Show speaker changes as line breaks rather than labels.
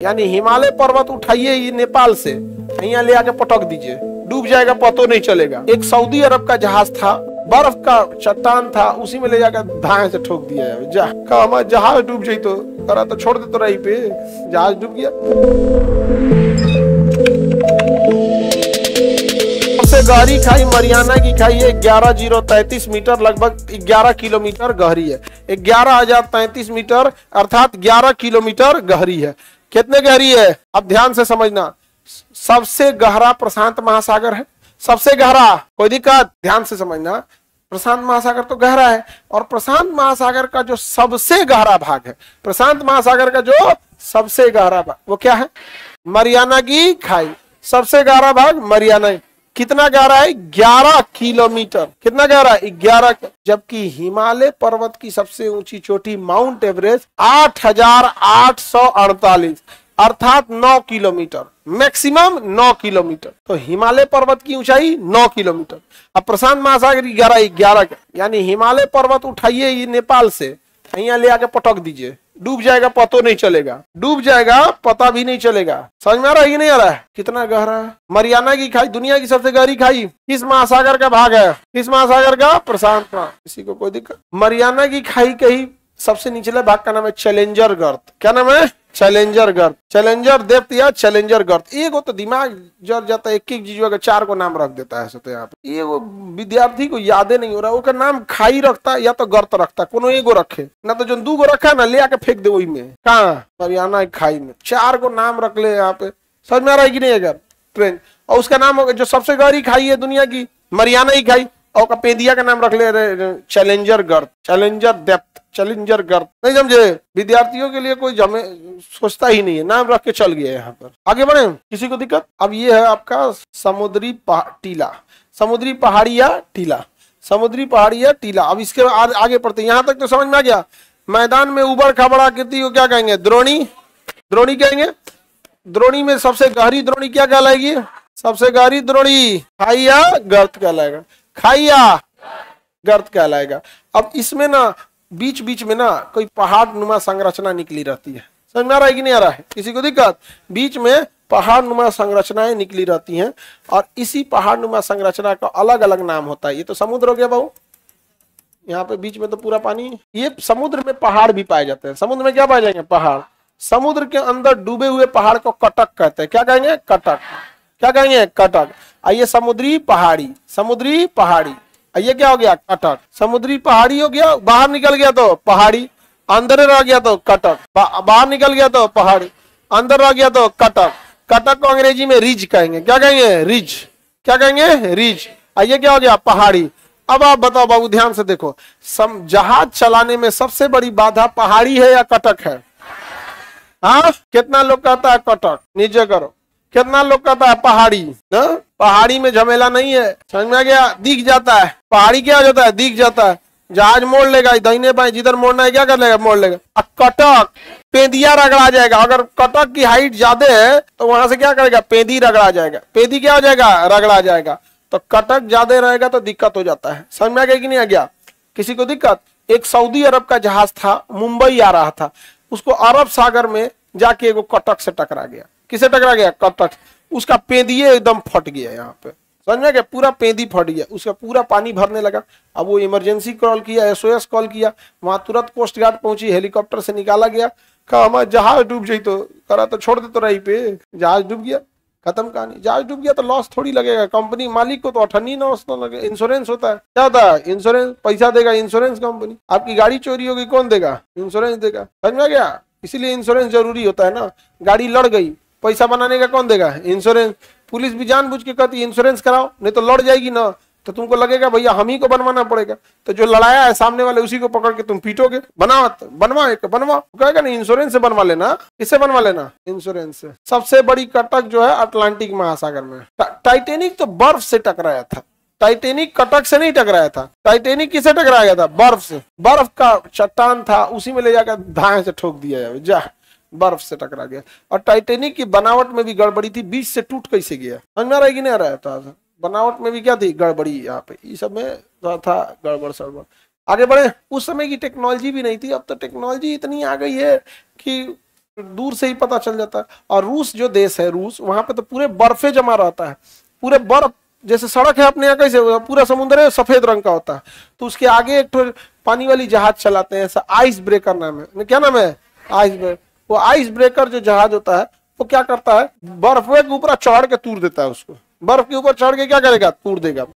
यानी हिमालय पर्वत उठाइए ये नेपाल से, यहाँ ले आके पटक दीजिए, डूब जाएगा, पता नहीं चलेगा। एक सऊदी अरब का जहाज था, बर्फ का चट्टान था, उसी में ले जाकर धाए से ठोक दिया है। जहाज डूब जाई तो करा तो छोड़ दे तो रही पे, जहाज डूब गया। सबसे गहरी खाई मरियाना की खाई है, 11,033 मीटर, लगभग 11 किलोमीटर गहरी है। 11,033 मीटर अर्थात 11 किलोमीटर गहरी है। कितने गहरी है अब ध्यान से समझना। सबसे गहरा प्रशांत महासागर है, सबसे गहरा, कोई दिक्कत, ध्यान से समझना। प्रशांत महासागर तो गहरा है, और प्रशांत महासागर का जो सबसे गहरा भाग है, प्रशांत महासागर का जो सबसे गहरा भाग वो क्या है? मरियाना की खाई। सबसे गहरा भाग मरियाना। कितना गहरा है? 11 किलोमीटर। कितना गहरा है? 11। जबकि हिमालय पर्वत की सबसे ऊंची चोटी माउंट एवरेस्ट 8,848 अर्थात 9 किलोमीटर, मैक्सिमम 9 किलोमीटर। तो हिमालय पर्वत की ऊंचाई 9 किलोमीटर। अब प्रशांत महासागर की गहराई 11, यानी हिमालय पर्वत उठाइए ये नेपाल से, यहाँ ले आके पटक दीजिए, डूब जाएगा, पता नहीं चलेगा, डूब जाएगा, पता भी नहीं चलेगा। समझ में आ रहा है कि नहीं आ रहा है? कितना गहरा है मरियाना की खाई, दुनिया की सबसे गहरी खाई। किस महासागर का भाग है? किस महासागर का? प्रशांत। किसी को कोई दिक्कत? मरियाना की खाई के ही सबसे निचले भाग का नाम है चैलेंजर गर्त। क्या नाम है? चैलेंजर गर्त। चैलेंजर डेप्थ या चैलेंजर गर्त। एक तो दिमाग जर जाता है, एक एक चीजों का 4 को नाम रख देता है। सोते यहाँ पे ये वो विद्यार्थी को याद नहीं हो रहा, वो का नाम खाई रखता है या तो गर्त रखता है, कोनो एगो रखे ना, तो जो 2 गो रखा ना ले आके फेंक दे वही में। कहाँ? मरियाना की खाई में 4 को नाम रख ले यहाँ पे। समझ में आ रहा है कि नहीं? अगर ट्रेन और उसका नाम जो सबसे गहरी खाई है दुनिया की, मरियाना की खाई, और का पेदिया का नाम रख ले चैलेंजर गर्त, चैलेंजर डेप्थ, चैलेंजर गर्त। नहीं समझे? विद्यार्थियों के लिए कोई जमे सोचता ही नहीं है, नाम रख के चल गया यहाँ पर। आगे बढ़े, किसी को दिक्कत? अब ये है आपका समुद्री टीला, समुद्री पहाड़ी या टीला, समुद्री पहाड़ी या टीला। अब इसके आगे पढ़ते, यहाँ तक तो समझ में आ गया। मैदान में उबड़ खाबड़ आकृति को क्या कहेंगे? द्रोणी। द्रोणी कहेंगे। द्रोणी में सबसे गहरी द्रोणी क्या कहलाएगी? सबसे गहरी द्रोणी खाई या गर्त कहलाएगा, खाई या गर्त कहलाएगा। अब इसमें ना बीच बीच में ना कोई पहाड़ नुमा संरचना निकली रहती है। समझ में आ रहा है कि नहीं आ रहा है? किसी को दिक्कत? बीच में पहाड़ नुमा संरचनाएं निकली रहती हैं, और इसी पहाड़ नुमा संरचना का अलग अलग नाम होता है। ये तो समुद्र हो गया बहू, यहाँ पे बीच में तो पूरा पानी। ये समुद्र में पहाड़ भी पाए जाते हैं। समुद्र में क्या पाए जाएंगे? पहाड़। समुद्र के अंदर डूबे हुए पहाड़ को कटक कहते हैं। क्या कहेंगे? कटक। क्या कहेंगे? कटक। आइए समुद्री पहाड़ी, समुद्री पहाड़ी। ये क्या हो गया? कटक। समुद्री पहाड़ी हो गया, बाहर निकल गया तो पहाड़ी, अंदर रह गया तो कटक, बाहर निकल गया तो पहाड़ी, अंदर रह गया तो कटक। कटक को अंग्रेजी में रिज कहेंगे। क्या कहेंगे? रिज। क्या कहेंगे? रिज। ये क्या हो गया? पहाड़ी। अब आप बताओ बाबू, ध्यान से देखो, जहाज चलाने में सबसे बड़ी बाधा पहाड़ी है या कटक है? हाँ, कितना लोग कहता है कटक? नीचे करो। कितना लोग कहता है पहाड़ी? ना, पहाड़ी में झमेला नहीं है। समझ में आ गया? दिख जाता है। पहाड़ी क्या हो जाता है? दिख जाता है। जहाज मोड़ लेगा दाहिने बाएं, जिधर मोड़ना है क्या कर लेगा? मोड़ लेगा। अब कटक, पेदिया रगड़ा जाएगा। अगर कटक की हाइट ज्यादा है तो वहां से क्या करेगा? पेदी रगड़ा जाएगा। पेदी क्या हो जाएगा? रगड़ा जाएगा। तो कटक ज्यादा रहेगा तो दिक्कत हो जाता है। समझ में आ गया कि नहीं आ गया? किसी को दिक्कत? एक सऊदी अरब का जहाज था, मुंबई आ रहा था, उसको अरब सागर में जाके एगो कटक से टकरा गया। किसे टकरा गया? कटक। उसका पेदिये एकदम फट गया। यहाँ पे समझ में गया? पूरा पेदी फट गया, उसका पूरा पानी भरने लगा। अब वो इमरजेंसी कॉल किया, SOS कॉल किया, वहां तुरंत कोस्ट गार्ड पहुंची, हेलीकॉप्टर से निकाला गया। कहा हमारा जहाज डूब जाई तो करा तो छोड़ दे तो रही पे, जहाज डूब गया, खत्म कहानी। जहाज डूब गया तो लॉस थोड़ी लगेगा, कंपनी मालिक को तो अठन्नी ना लगे। इंश्योरेंस होता है। क्या होता है? इंश्योरेंस। पैसा देगा इंश्योरेंस कंपनी। आपकी गाड़ी चोरी होगी, कौन देगा? इंश्योरेंस देगा। समझ में गया? इसीलिए इंश्योरेंस जरूरी होता है ना। गाड़ी लड़ गई, पैसा बनाने का कौन देगा? इंश्योरेंस। पुलिस भी जानबूझ के कहती है इंश्योरेंस कराओ, नहीं तो लड़ जाएगी ना, तो तुमको लगेगा भैया हम ही को बनवाना पड़ेगा। तो जो लड़ाया है सामने वाले, उसी को पकड़ के तुम पीटोगे। बनवा कहेगा नहीं, इंश्योरेंस से बनवा लेना। किससे बनवा लेना? इंश्योरेंस से। सबसे बड़ी कटक जो है अटलांटिक महासागर में। टाइटेनिक तो बर्फ से टकराया था। टाइटेनिक कटक से नहीं टकराया था। टाइटेनिक किससे टकराया था? बर्फ से। बर्फ का चट्टान था, उसी में ले जाकर धाए से ठोक दिया जा, बर्फ से टकरा गया। और टाइटेनिक की बनावट में भी गड़बड़ी थी, बीच से टूट कैसे गया? समझ में आ रहा है कि नहीं आ रहा है? तो बनावट में भी क्या थी? गड़बड़ी। यहाँ पे इस सब में था गड़बड़ सड़बड़। आगे बढ़े। उस समय की टेक्नोलॉजी भी नहीं थी, अब तो टेक्नोलॉजी इतनी आ गई है कि दूर से ही पता चल जाता है। और रूस जो देश है, रूस, वहां पे तो पूरे बर्फे जमा रहता है, पूरे बर्फ, जैसे सड़क है अपने यहाँ कैसे पूरा समुद्र है सफेद रंग का होता है, तो उसके आगे एक पानी वाली जहाज चलाते हैं, ऐसा आइस ब्रेकर नाम है, क्या नाम है, आइस ब्रेकर। वो आइस ब्रेकर जो जहाज होता है वो क्या करता है, बर्फ के ऊपर चढ़ के तूर देता है उसको, बर्फ के ऊपर चढ़ के क्या करेगा, तूर देगा।